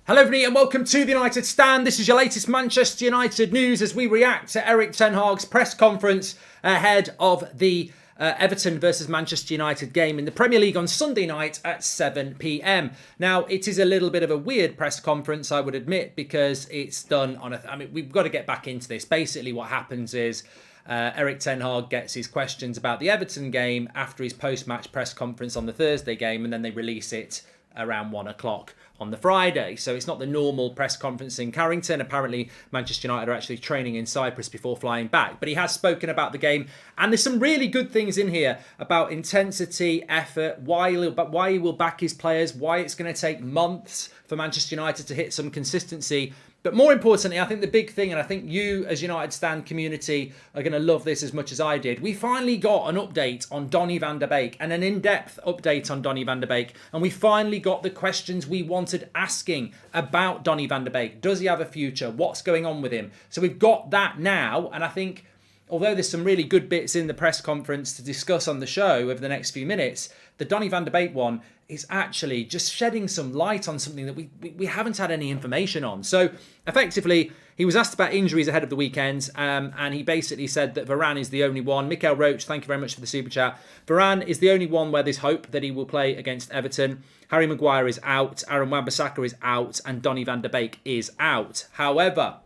Hello everybody and welcome to the United Stand. This is your latest Manchester United news as we react to Erik ten Hag's press conference ahead of the Everton versus Manchester United game in the Premier League on Sunday night at 7 p.m. Now, it is a little bit of a weird press conference, I would admit, because it's done on I mean, we've got to get back into this. Basically, what happens is Erik ten Hag gets his questions about the Everton game after his post-match press conference on the Thursday game, and then they release it around 1 o'clock on the Friday. So it's not the normal press conference in Carrington. Apparently Manchester United are actually training in Cyprus before flying back. But he has spoken about the game, and there's some really good things in here about intensity, effort, why he will back his players, why it's going to take months for Manchester United to hit some consistency. But more importantly, I think the big thing, and I think you as United Stand community are going to love this as much as I did, we finally got an update on Donny van der Beek, and an in-depth update on Donny van der Beek. And we finally got the questions we wanted asking about Donny van der Beek. Does he have a future? What's going on with him? So we've got that now, and I think although there's some really good bits in the press conference to discuss on the show over the next few minutes, the Donny van der Beek one is actually just shedding some light on something that we haven't had any information on. So effectively, he was asked about injuries ahead of the weekend, and he basically said that Varane is the only one. Mikael Roach, thank you very much for the super chat. Varane is the only one where there's hope that he will play against Everton. Harry Maguire is out, Aaron Wan-Bissaka is out, and Donny van der Beek is out. However,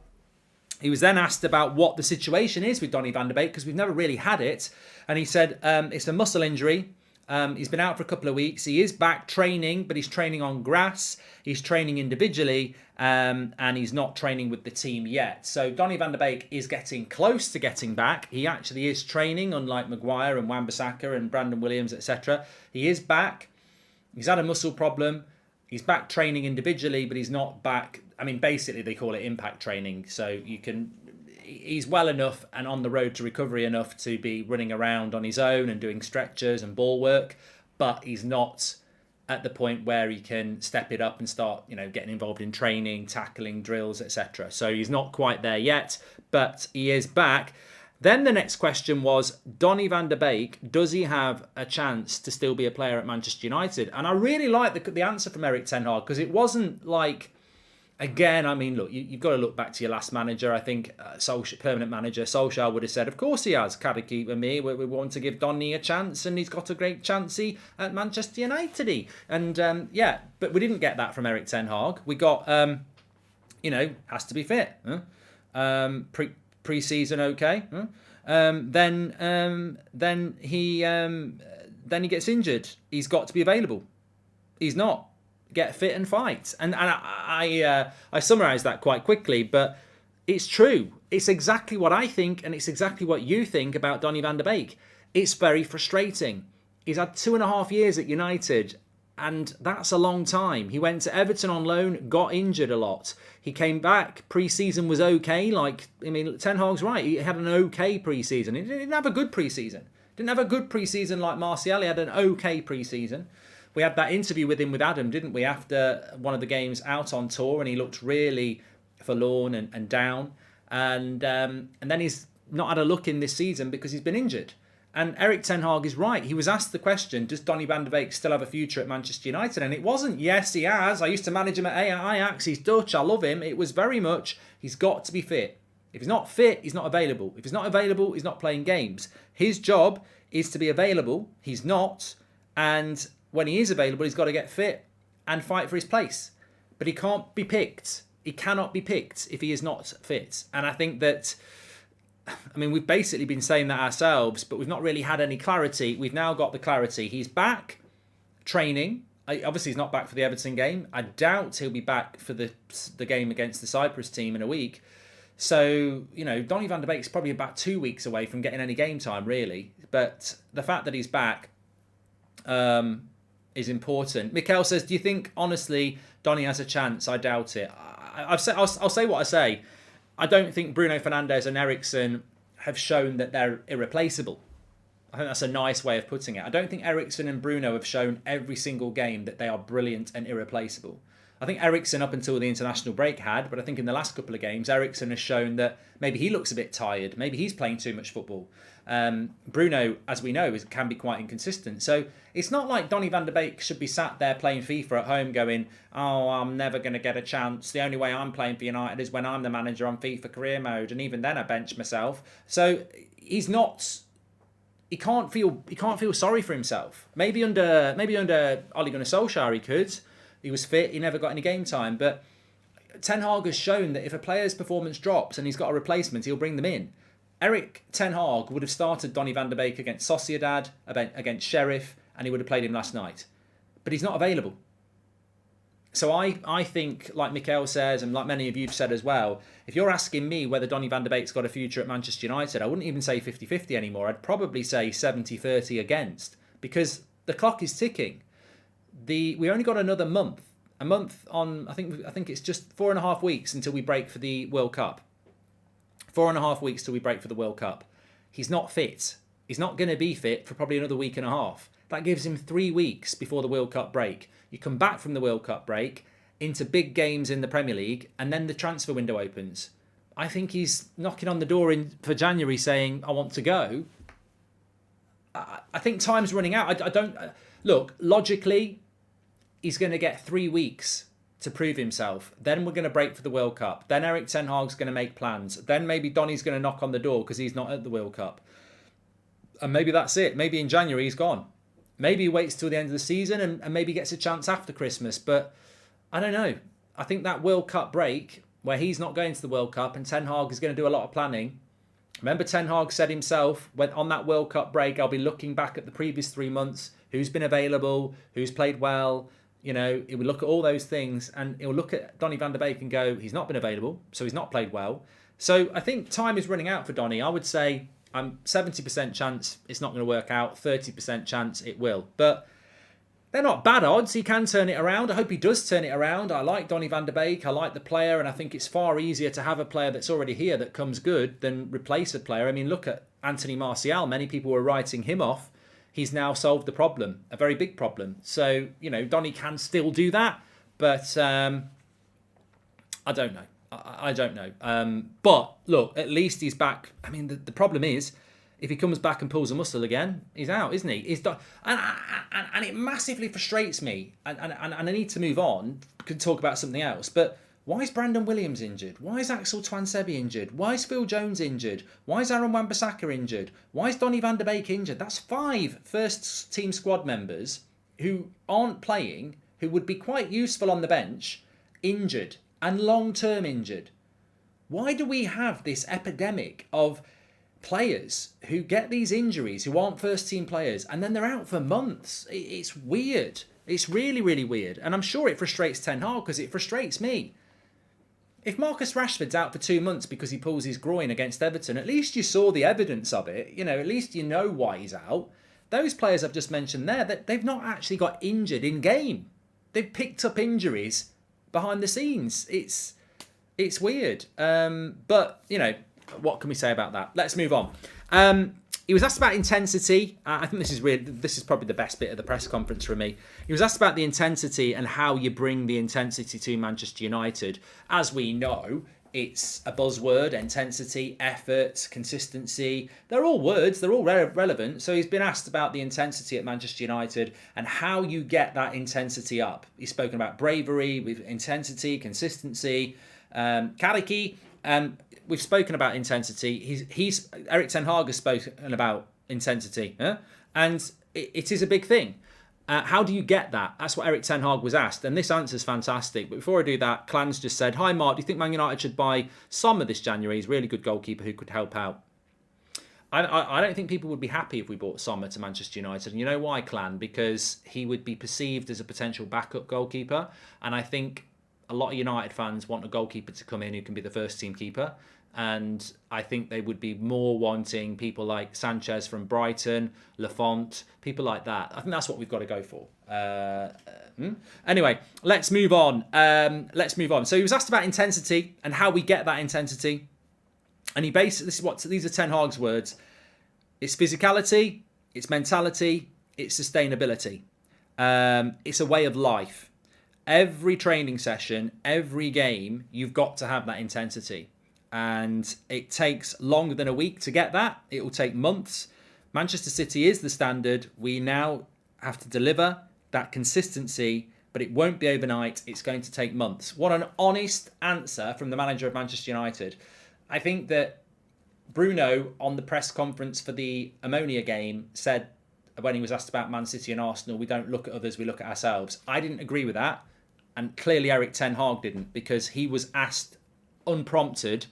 he was then asked about what the situation is with Donny van der Beek, because we've never really had it. And he said it's a muscle injury. He's been out for a couple of weeks. He is back training, but he's training on grass. He's training individually, and he's not training with the team yet. So Donny van der Beek is getting close to getting back. He actually is training, unlike Maguire and Wan-Bissaka and Brandon Williams, etc. He is back. He's had a muscle problem. He's back training individually, but he's not back. I mean, basically, they call it impact training. So he's well enough and on the road to recovery enough to be running around on his own and doing stretches and ball work, but he's not at the point where he can step it up and start, getting involved in training, tackling, drills, etc. So he's not quite there yet, but he is back. Then the next question was, Donny van der Beek, does he have a chance to still be a player at Manchester United? And I really like the answer from Erik ten Hag, because it wasn't like, again, I mean, look, you've got to look back to your last manager. I think permanent manager Solskjaer would have said, of course he has, Kadiki and me. We want to give Donny a chance, and he's got a great chancey at Manchester United. And yeah, but we didn't get that from Erik ten Hag. We got, has to be fit. Pre-season, okay. Then he gets injured. He's got to be available. He's not. Get fit and fight. And I summarised that quite quickly, but it's true. It's exactly what I think, and it's exactly what you think about Donny van der Beek. It's very frustrating. He's had 2.5 years at United, and that's a long time. He went to Everton on loan, got injured a lot. He came back, pre-season was okay. Ten Hag's right. He had an okay pre-season. He didn't have a good pre-season. Didn't have a good pre-season like Martial. He had an okay pre-season. We had that interview with him with Adam, didn't we, after one of the games out on tour, and he looked really forlorn and down. And then he's not had a look in this season because he's been injured. And Erik ten Hag is right. He was asked the question, does Donny van der Beek still have a future at Manchester United? And it wasn't, yes, he has. I used to manage him at Ajax. He's Dutch. I love him. It was very much, he's got to be fit. If he's not fit, he's not available. If he's not available, he's not playing games. His job is to be available. He's not. And when he is available, he's got to get fit and fight for his place. But he can't be picked. He cannot be picked if he is not fit. And I think that, we've basically been saying that ourselves, but we've not really had any clarity. We've now got the clarity. He's back training. Obviously, he's not back for the Everton game. I doubt he'll be back for the game against the Cyprus team in a week. So, Donny van der Beek's probably about 2 weeks away from getting any game time, really. But the fact that he's back is important. Mikhail says, do you think, honestly, Donny has a chance? I doubt it. I'll say what I say. I don't think Bruno Fernandes and Eriksen have shown that they're irreplaceable. I think that's a nice way of putting it. I don't think Eriksen and Bruno have shown every single game that they are brilliant and irreplaceable. I think Eriksen up until the international break had, but I think in the last couple of games, Eriksen has shown that maybe he looks a bit tired. Maybe he's playing too much football. Bruno, as we know, can be quite inconsistent. So it's not like Donny van de Beek should be sat there playing FIFA at home going, oh, I'm never going to get a chance. The only way I'm playing for United is when I'm the manager on FIFA career mode. And even then I bench myself. So he's not... He can't feel sorry for himself. Maybe under Ole Gunnar Solskjaer he could. He was fit. He never got any game time. But Ten Hag has shown that if a player's performance drops and he's got a replacement, he'll bring them in. Erik Ten Hag would have started Donny van de Beek against Sociedad, against Sheriff, and he would have played him last night. But he's not available. So I think, like Mikel says, and like many of you have said as well, if you're asking me whether Donny van de Beek's got a future at Manchester United, I wouldn't even say 50-50 anymore. I'd probably say 70-30 against, because the clock is ticking. We only got another month. A month on, I think it's just 4.5 weeks until we break for the World Cup. 4.5 weeks till we break for the World Cup. He's not fit. He's not going to be fit for probably another week and a half. That gives him 3 weeks before the World Cup break. You come back from the World Cup break into big games in the Premier League, and then the transfer window opens. I think he's knocking on the door for January saying, I want to go. I think time's running out. I don't... Look, logically, he's going to get 3 weeks to prove himself. Then we're going to break for the World Cup. Then Erik Ten Hag's going to make plans. Then maybe Donny's going to knock on the door because he's not at the World Cup. And maybe that's it. Maybe in January he's gone. Maybe he waits till the end of the season and maybe gets a chance after Christmas. But I don't know. I think that World Cup break, where he's not going to the World Cup and Ten Hag is going to do a lot of planning. Remember, Ten Hag said himself, when on that World Cup break, I'll be looking back at the previous 3 months, who's been available, who's played well. You know, he would look at all those things and he'll look at Donny van de Beek and go, he's not been available, so he's not played well. So I think time is running out for Donny. I would say I'm 70% chance it's not going to work out, 30% chance it will. But they're not bad odds. He can turn it around. I hope he does turn it around. I like Donny van de Beek. I like the player, and I think it's far easier to have a player that's already here that comes good than replace a player. I mean, look at Anthony Martial. Many people were writing him off. He's now solved the problem, a very big problem. So, you know, Donny can still do that, but I don't know. I don't know. But look, at least he's back. I mean, the problem is, if he comes back and pulls a muscle again, he's out, isn't he? He's done. And it massively frustrates me. And I need to move on. Could talk about something else. But why is Brandon Williams injured? Why is Axel Tuanzebe injured? Why is Phil Jones injured? Why is Aaron Wan-Bissaka injured? Why is Donny van de Beek injured? That's 5 first team squad members who aren't playing, who would be quite useful on the bench, injured and long-term injured. Why do we have this epidemic of players who get these injuries, who aren't first team players, and then they're out for months? It's weird. It's really, really weird. And I'm sure it frustrates Ten Hag because it frustrates me. If Marcus Rashford's out for 2 months because he pulls his groin against Everton, at least you saw the evidence of it. You know, at least you know why he's out. Those players I've just mentioned there, that they've not actually got injured in game. They've picked up injuries behind the scenes. It's weird. But, you know, what can we say about that? Let's move on. He was asked about intensity. I think this is probably the best bit of the press conference for me. He was asked about the intensity and how you bring the intensity to Manchester United. As we know, it's a buzzword: intensity, effort, consistency. They're all words. They're all relevant. So he's been asked about the intensity at Manchester United and how you get that intensity up. He's spoken about bravery with intensity, consistency, Kariki. We've spoken about intensity. Erik Ten Hag has spoken about intensity, and it is a big thing. How do you get that? That's what Erik Ten Hag was asked, and this answer is fantastic. But before I do that, Clans just said, "Hi Mark, do you think Man United should buy Sommer this January? He's a really good goalkeeper who could help out." I don't think people would be happy if we bought Sommer to Manchester United, and you know why, Clan? Because he would be perceived as a potential backup goalkeeper, and I think a lot of United fans want a goalkeeper to come in who can be the first team keeper. And I think they would be more wanting people like Sanchez from Brighton, Lafont, people like that. I think that's what we've got to go for. Anyway, let's move on. So he was asked about intensity and how we get that intensity. And he basically, these are Ten Hag's words. It's physicality, it's mentality, it's sustainability. It's a way of life. Every training session, every game, you've got to have that intensity. And it takes longer than a week to get that. It will take months. Manchester City is the standard. We now have to deliver that consistency, but it won't be overnight. It's going to take months. What an honest answer from the manager of Manchester United. I think that Bruno, on the press conference for the Ammonia game, said when he was asked about Man City and Arsenal, we don't look at others, we look at ourselves. I didn't agree with that. And clearly Eric Ten Hag didn't, because he was asked unprompted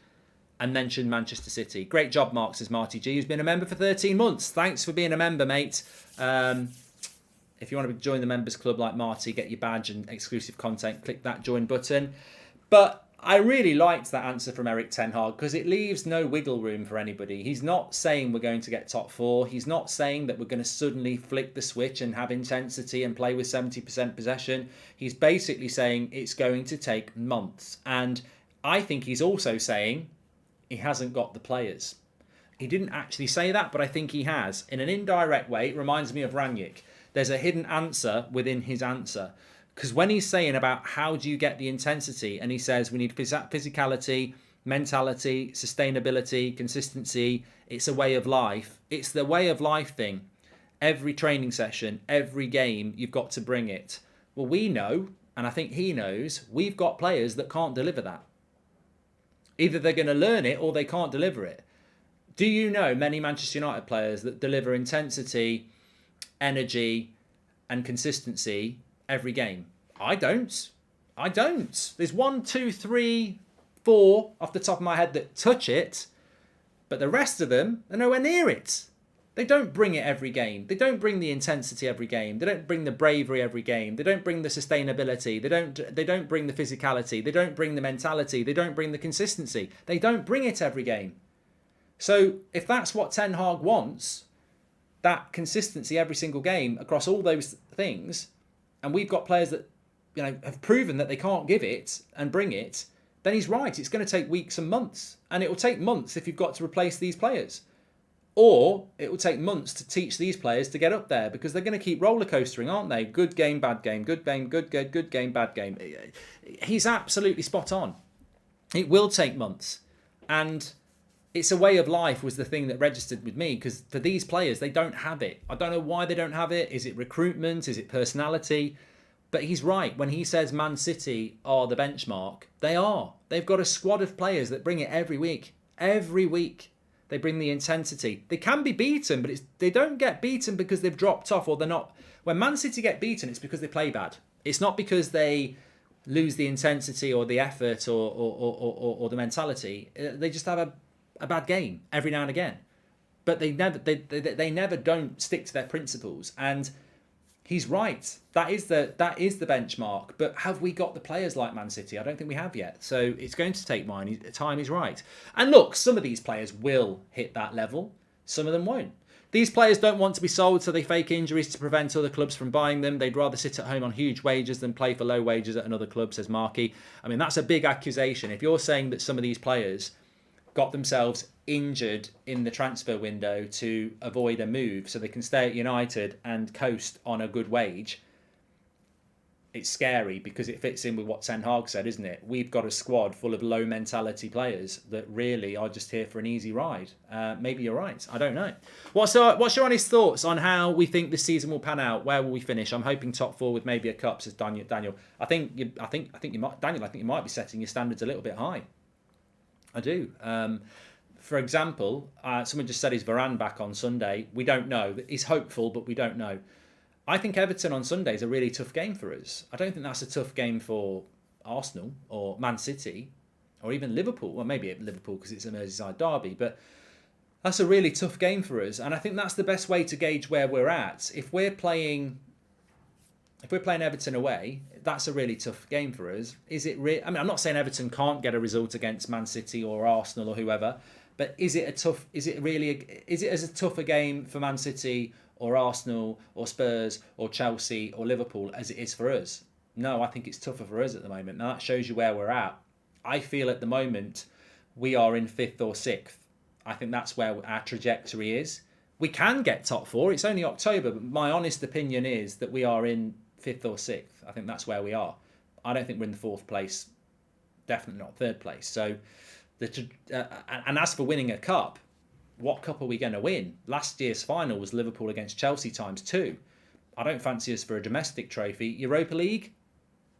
and mentioned Manchester City. Great job, Mark, says Marty G, who's been a member for 13 months. Thanks for being a member, mate. If you want to join the members club like Marty, get your badge and exclusive content, click that join button. But I really liked that answer from Eric Ten Hag, because it leaves no wiggle room for anybody. He's not saying we're going to get top 4. He's not saying that we're going to suddenly flick the switch and have intensity and play with 70% possession. He's basically saying it's going to take months. And I think he's also saying he hasn't got the players. He didn't actually say that, but I think he has. In an indirect way, it reminds me of Rangnick. There's a hidden answer within his answer. Because when he's saying about how do you get the intensity, and he says we need physicality, mentality, sustainability, consistency, it's a way of life. It's the way of life thing. Every training session, every game, you've got to bring it. Well, we know, and I think he knows, we've got players that can't deliver that. Either they're going to learn it or they can't deliver it. Do you know many Manchester United players that deliver intensity, energy and consistency every game? I don't. There's 1, 2, 3, 4 off the top of my head that touch it, but the rest of them are nowhere near it. They don't bring it every game. They don't bring the intensity every game. They don't bring the bravery every game. They don't bring the sustainability. They don't bring the physicality. They don't bring the mentality. They don't bring the consistency. They don't bring it every game. So if that's what Ten Hag wants, that consistency every single game across all those things, and we've got players that have proven that they can't give it and bring it, then he's right. It's going to take weeks and months. And it will take months if you've got to replace these players. Or it will take months to teach these players to get up there, because they're going to keep roller coastering, aren't they? Good game, bad game, good game, good game, bad game. He's absolutely spot on. It will take months. And it's a way of life was the thing that registered with me, because for these players, they don't have it. I don't know why they don't have it. Is it recruitment? Is it personality? But he's right. When he says Man City are the benchmark, they are. They've got a squad of players that bring it every week. Every week. They bring the intensity. They can be beaten, but they don't get beaten because they've dropped off or they're not. When Man City get beaten, it's because they play bad. It's not because they lose the intensity or the effort or the mentality. They just have a bad game every now and again. But they never don't stick to their principles. And he's right. That is the benchmark. But have we got the players like Man City? I don't think we have yet. So it's going to take time. He's right. And look, some of these players will hit that level. Some of them won't. These players don't want to be sold, so they fake injuries to prevent other clubs from buying them. They'd rather sit at home on huge wages than play for low wages at another club, says Marky. I mean, that's a big accusation. If you're saying that some of these players got themselves injured in the transfer window to avoid a move so they can stay at United and coast on a good wage, it's scary, because it fits in with what Ten Hag said, isn't it? We've got a squad full of low mentality players that really are just here for an easy ride. Maybe you're right. I don't know. What's your honest thoughts on how we think this season will pan out? Where will we finish? I'm hoping top 4 with maybe a cup, says Daniel. I think you might, Daniel. I think you might be setting your standards a little bit high. I do. For example, someone just said, is Varane back on Sunday? We don't know. He's hopeful, but we don't know. I think Everton on Sunday is a really tough game for us. I don't think that's a tough game for Arsenal or Man City or even Liverpool. Well, maybe Liverpool because it's a Merseyside derby, but that's a really tough game for us. And I think that's the best way to gauge where we're at. If we're playing Everton away, that's a really tough game for us. Is it? I mean, I'm not saying Everton can't get a result against Man City or Arsenal or whoever, but is it as tough a game for Man City or Arsenal or Spurs or Chelsea or Liverpool as it is for us? No, I think it's tougher for us at the moment. Now that shows you where we're at. I feel at the moment we are in 5th or 6th. I think that's where our trajectory is. We can get top 4. It's only October, but my honest opinion is that we are in 5th or 6th. I think that's where we are. I don't think we're in the 4th place. Definitely not 3rd place. So, and as for winning a cup, what cup are we going to win? Last year's final was Liverpool against Chelsea ×2. I don't fancy us for a domestic trophy. Europa League?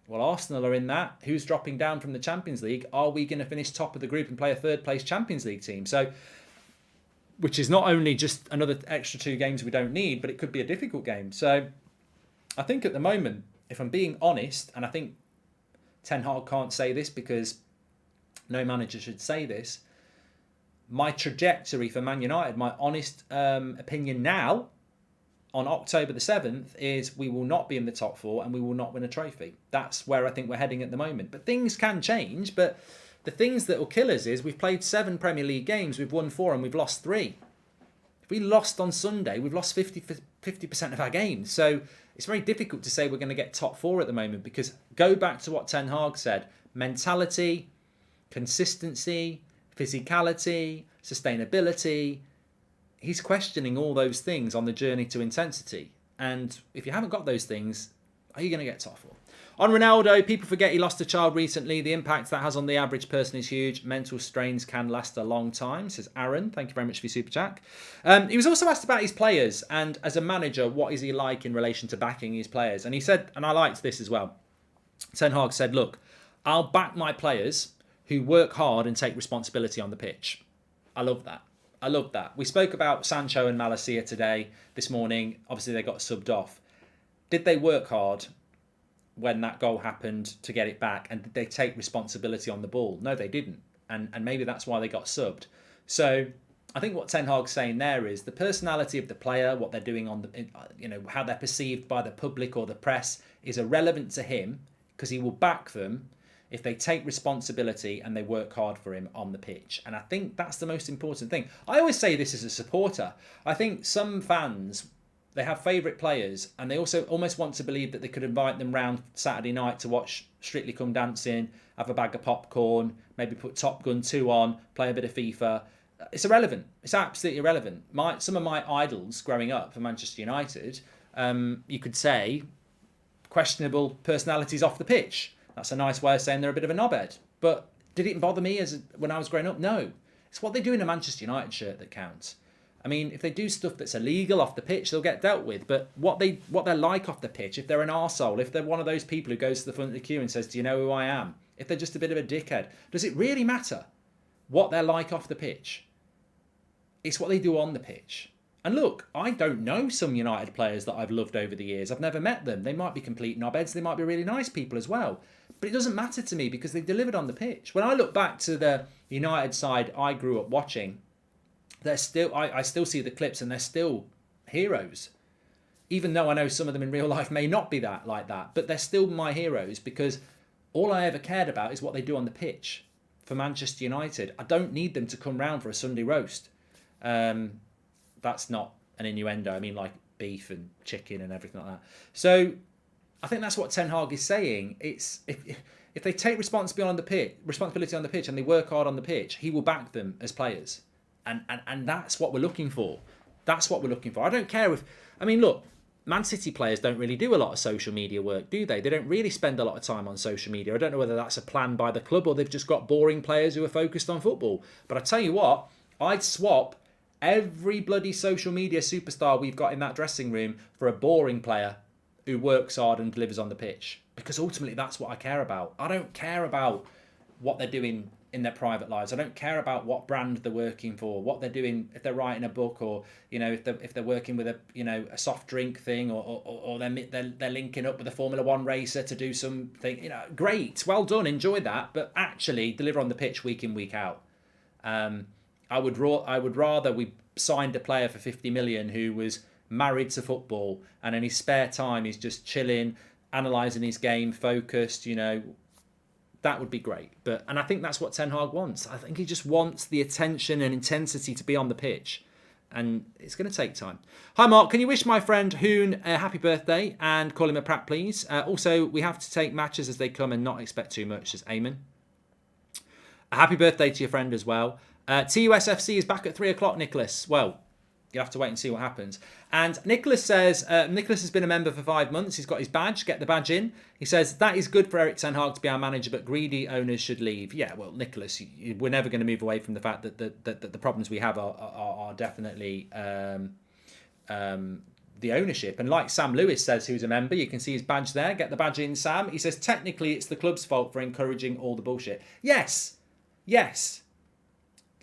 Well, Arsenal are in that. Who's dropping down from the Champions League? Are we going to finish top of the group and play a 3rd place Champions League team? So, which is not only just another extra 2 games we don't need, but it could be a difficult game. So, I think at the moment, if I'm being honest, and I think Ten Hag can't say this because no manager should say this, my trajectory for Man United, my honest opinion now, on October the 7th, is we will not be in the top 4 and we will not win a trophy. That's where I think we're heading at the moment. But things can change. But the things that will kill us is we've played 7 Premier League games, we've won 4 and we've lost 3. If we lost on Sunday, we've lost 50% of our games. So it's very difficult to say we're going to get top 4 at the moment, because go back to what Ten Hag said: mentality, consistency, physicality, sustainability. He's questioning all those things on the journey to intensity. And if you haven't got those things, are you going to get top 4? On Ronaldo, people forget he lost a child recently. The impact that has on the average person is huge. Mental strains can last a long time, says Aaron. Thank you very much for your super chat. He was also asked about his players, and as a manager, what is he like in relation to backing his players? And he said, and I liked this as well, Ten Hag said, look, I'll back my players who work hard and take responsibility on the pitch. I love that. I love that. We spoke about Sancho and Malacia today, this morning. Obviously, they got subbed off. Did they work hard when that goal happened to get it back? And did they take responsibility on the ball? No, they didn't. And maybe that's why they got subbed. So I think what Ten Hag's saying there is the personality of the player, what they're doing on the, how they're perceived by the public or the press, is irrelevant to him, because he will back them if they take responsibility and they work hard for him on the pitch. And I think that's the most important thing. I always say this as a supporter. I think some fans, they have favourite players, and they also almost want to believe that they could invite them round Saturday night to watch Strictly Come Dancing, have a bag of popcorn, maybe put Top Gun 2 on, play a bit of FIFA. It's irrelevant. It's absolutely irrelevant. Some of my idols growing up for Manchester United, you could say, questionable personalities off the pitch. That's a nice way of saying they're a bit of a knobhead. But did it bother me when I was growing up? No. It's what they do in a Manchester United shirt that counts. I mean, if they do stuff that's illegal off the pitch, they'll get dealt with. But what they're like off the pitch, if they're an arsehole, if they're one of those people who goes to the front of the queue and says, do you know who I am? If they're just a bit of a dickhead, does it really matter what they're like off the pitch? It's what they do on the pitch. And look, I don't know some United players that I've loved over the years. I've never met them. They might be complete knobheads. They might be really nice people as well. But it doesn't matter to me because they delivered on the pitch. When I look back to the United side I grew up watching, they're still, I still see the clips and they're still heroes. Even though I know some of them in real life may not be that like that. But they're still my heroes because all I ever cared about is what they do on the pitch for Manchester United. I don't need them to come round for a Sunday roast. That's not an innuendo. I mean, like beef and chicken and everything like that. So I think that's what Ten Hag is saying. It's if they take responsibility on the pitch and they work hard on the pitch, he will back them as players. And that's what we're looking for. That's what we're looking for. I don't care if... I mean, look, Man City players don't really do a lot of social media work, do they? They don't really spend a lot of time on social media. I don't know whether that's a plan by the club or they've just got boring players who are focused on football. But I tell you what, I'd swap every bloody social media superstar we've got in that dressing room for a boring player who works hard and delivers on the pitch. Because ultimately that's what I care about. I don't care about what they're doing in their private lives. I don't care about what brand they're working for, what they're doing, if they're writing a book or, if they're working with a soft drink thing or they're linking up with a Formula One racer to do something, great, well done, enjoy that, but actually deliver on the pitch week in, week out. I would rather we signed a player for 50 million who was married to football and in his spare time he's just chilling, analysing his game, focused, that would be great. And I think that's what Ten Hag wants. I think he just wants the attention and intensity to be on the pitch. And it's going to take time. Hi, Mark. Can you wish my friend Hoon a happy birthday and call him a prat, please? Also, we have to take matches as they come and not expect too much, says Eamon. A happy birthday to your friend as well. TUSFC is back at 3 o'clock, Nicholas. Well, You'll have to wait and see what happens. And Nicholas says, Nicholas has been a member for 5 months. He's got his badge. Get the badge in. He says, that is good for Erik ten Hag to be our manager, but greedy owners should leave. Yeah, well, Nicholas, we're never going to move away from the fact that the problems we have are definitely the ownership. And like Sam Lewis says, who's a member, you can see his badge there. Get the badge in, Sam. He says, technically, it's the club's fault for encouraging all the bullshit. Yes.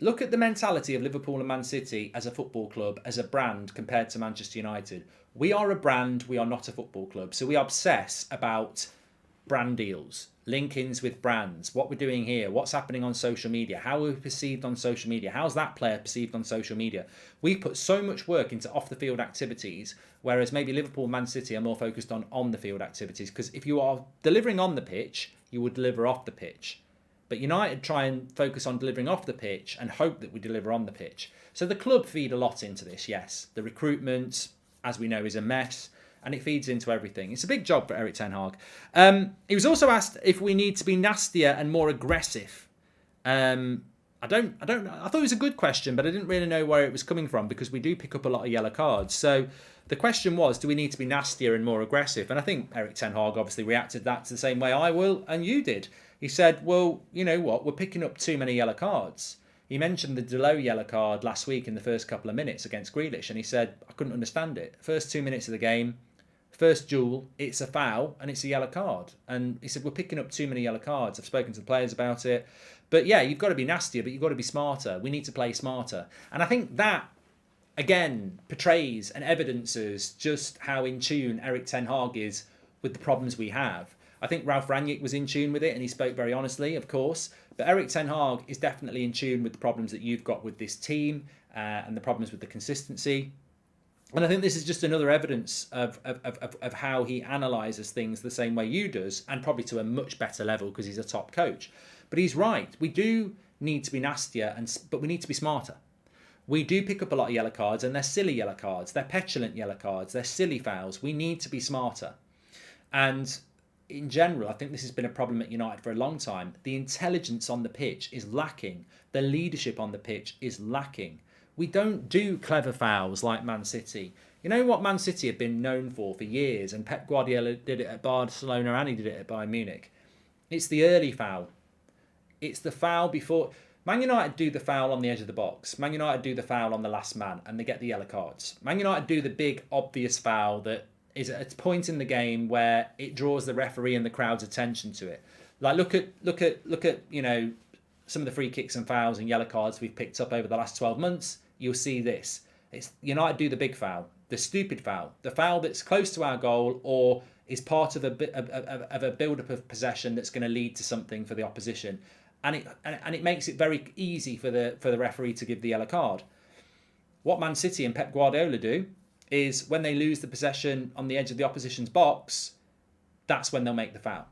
Look at the mentality of Liverpool and Man City as a football club, as a brand compared to Manchester United. We are a brand, we are not a football club. So we obsess about brand deals, link-ins with brands, what we're doing here, what's happening on social media, how we're perceived on social media, how's that player perceived on social media. We put so much work into off-the-field activities, whereas maybe Liverpool and Man City are more focused on on-the-field activities, because if you are delivering on the pitch, you will deliver off the pitch. But United try and focus on delivering off the pitch and hope that we deliver on the pitch. So the club feed a lot into this, yes. The recruitment, as we know, is a mess, and it feeds into everything. It's a big job for Erik ten Hag. He was also asked if we need to be nastier and more aggressive. I thought it was a good question, but I didn't really know where it was coming from, because we do pick up a lot of yellow cards. So the question was, do we need to be nastier and more aggressive? And I think Erik ten Hag obviously reacted that to the same way I will and you did. He said, well, you know what, we're picking up too many yellow cards. He mentioned the Delo yellow card last week in the first couple of minutes against Grealish, and he said, I couldn't understand it. First 2 minutes of the game, first duel, it's a foul and it's a yellow card. And he said, we're picking up too many yellow cards. I've spoken to the players about it. But yeah, you've got to be nastier, but you've got to be smarter. We need to play smarter. And I think that, again, portrays and evidences just how in tune Erik ten Hag is with the problems we have. I think Ralf Rangnick was in tune with it, and he spoke very honestly, of course. But Erik ten Hag is definitely in tune with the problems that you've got with this team and the problems with the consistency. And I think this is just another evidence of how he analyses things the same way you does, and probably to a much better level because he's a top coach. But he's right. We do need to be nastier, but we need to be smarter. We do pick up a lot of yellow cards, and they're silly yellow cards. They're petulant yellow cards. They're silly fouls. We need to be smarter. And in general, I think this has been a problem at United for a long time. The intelligence on the pitch is lacking. The leadership on the pitch is lacking. We don't do clever fouls like Man City. You know what Man City have been known for years, and Pep Guardiola did it at Barcelona and he did it at Bayern Munich? It's the early foul. It's the foul before. Man United do the foul on the edge of the box. Man United do the foul on the last man, and they get the yellow cards. Man United do the big, obvious foul that is at a point in the game where it draws the referee and the crowd's attention to it. Like look at you know, some of the free kicks and fouls and yellow cards we've picked up over the last 12 months. You'll see this. It's United do the big foul, the stupid foul, the foul that's close to our goal or is part of a build-up of possession that's going to lead to something for the opposition, and it makes it very easy for the referee to give the yellow card. What Man City and Pep Guardiola do is when they lose the possession on the edge of the opposition's box, that's when they'll make the foul.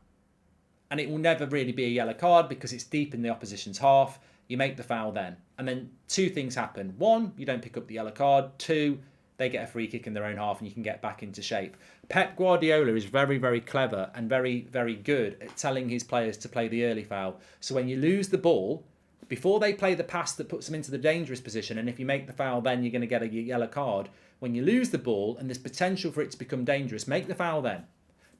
And it will never really be a yellow card because it's deep in the opposition's half. You make the foul then. And then two things happen. One, you don't pick up the yellow card. Two, they get a free kick in their own half and you can get back into shape. Pep Guardiola is very, very clever and very, very good at telling his players to play the early foul. So when you lose the ball, before they play the pass that puts them into the dangerous position, and if you make the foul then you're going to get a yellow card. When you lose the ball and there's potential for it to become dangerous, make the foul then.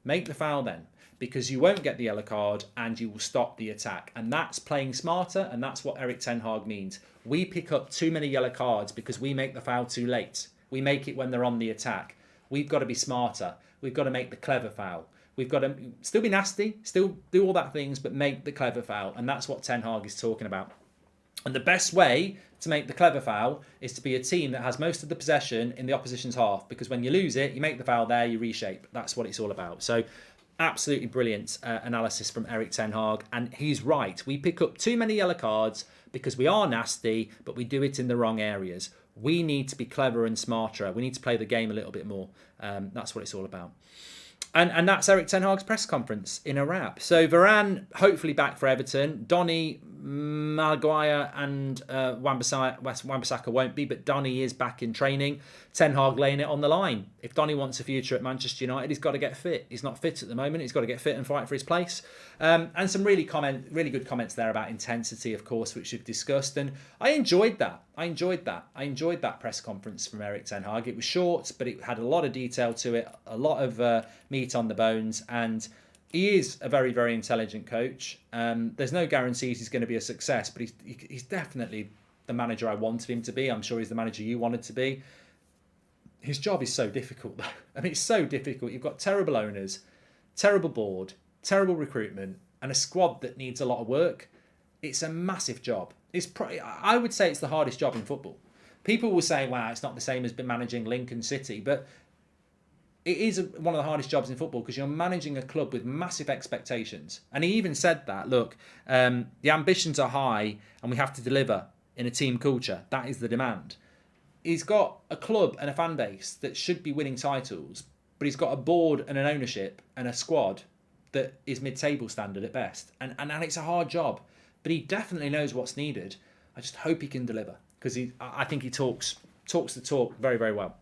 Make the foul then. Because you won't get the yellow card and you will stop the attack. And that's playing smarter, and that's what Erik ten Hag means. We pick up too many yellow cards because we make the foul too late. We make it when they're on the attack. We've got to be smarter. We've got to make the clever foul. We've got to still be nasty, still do all that things, but make the clever foul. And that's what Ten Hag is talking about. And the best way to make the clever foul is to be a team that has most of the possession in the opposition's half, because when you lose it, you make the foul there, you reshape. That's what it's all about. So absolutely brilliant analysis from Erik ten Hag, and he's right. We pick up too many yellow cards because we are nasty, but we do it in the wrong areas. We need to be clever and smarter. We need to play the game a little bit more. That's what it's all about. And that's Erik ten Hag's press conference in a wrap. So Varane hopefully back for Everton. Donny, Maguire and Wan-Bissaka won't be, but Donny is back in training. Ten Hag laying it on the line. If Donny wants a future at Manchester United, he's got to get fit. He's not fit at the moment. He's got to get fit and fight for his place. And some really good comments there about intensity, of course, which we've discussed. And I enjoyed that. I enjoyed that press conference from Erik ten Hag. It was short, but it had a lot of detail to it, a lot of meat on the bones, and he is a very, very intelligent coach. There's no guarantees he's going to be a success, but he's definitely the manager I wanted him to be. I'm sure he's the manager you wanted to be. His job is so difficult, though. I mean, it's so difficult. You've got terrible owners, terrible board, terrible recruitment, and a squad that needs a lot of work. It's a massive job. I would say it's the hardest job in football. People will say, wow, it's not the same as managing Lincoln City, but it is one of the hardest jobs in football because you're managing a club with massive expectations. And he even said that, look, the ambitions are high and we have to deliver in a team culture. That is the demand. He's got a club and a fan base that should be winning titles, but he's got a board and an ownership and a squad that is mid-table standard at best. And it's a hard job, but he definitely knows what's needed. I just hope he can deliver because I think he talks the talk very, very well.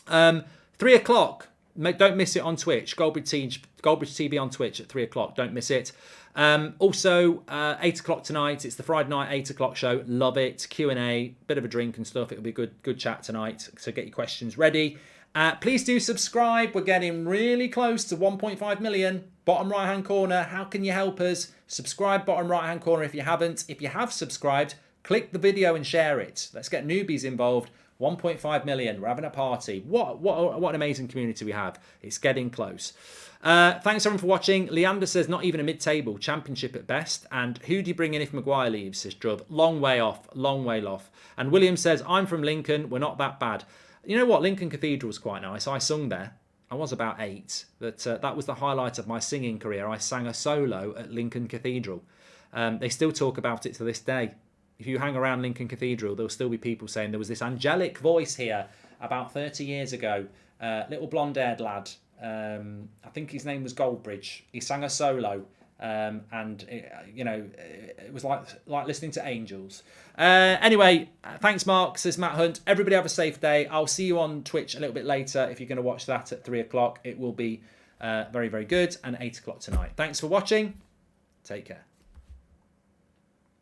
3 o'clock. Don't miss it on Twitch. Goldbridge TV on Twitch at 3 o'clock. Don't miss it. Also, 8 o'clock tonight. It's the Friday night 8 o'clock show. Love it. Q&A, bit of a drink and stuff. It'll be a good chat tonight. So get your questions ready. Please do subscribe. We're getting really close to 1.5 million. Bottom right hand corner. How can you help us? Subscribe bottom right hand corner if you haven't. If you have subscribed, click the video and share it. Let's get newbies involved. 1.5 million. We're having a party. What an amazing community we have. It's getting close. Thanks everyone for watching. Leander says not even a mid-table, championship at best. And who do you bring in if Maguire leaves, says Drub. Long way off. And William says, I'm from Lincoln. We're not that bad. You know what? Lincoln Cathedral's quite nice. I sung there. I was about 8. But that was the highlight of my singing career. I sang a solo at Lincoln Cathedral. They still talk about it to this day. If you hang around Lincoln Cathedral, there'll still be people saying there was this angelic voice here about 30 years ago. Little blonde-haired lad. I think his name was Goldbridge. He sang a solo, and it was like listening to angels. Anyway, thanks, Mark, says Matt Hunt. Everybody have a safe day. I'll see you on Twitch a little bit later if you're going to watch that at 3 o'clock. It will be very, very good, and 8 o'clock tonight. Thanks for watching. Take care.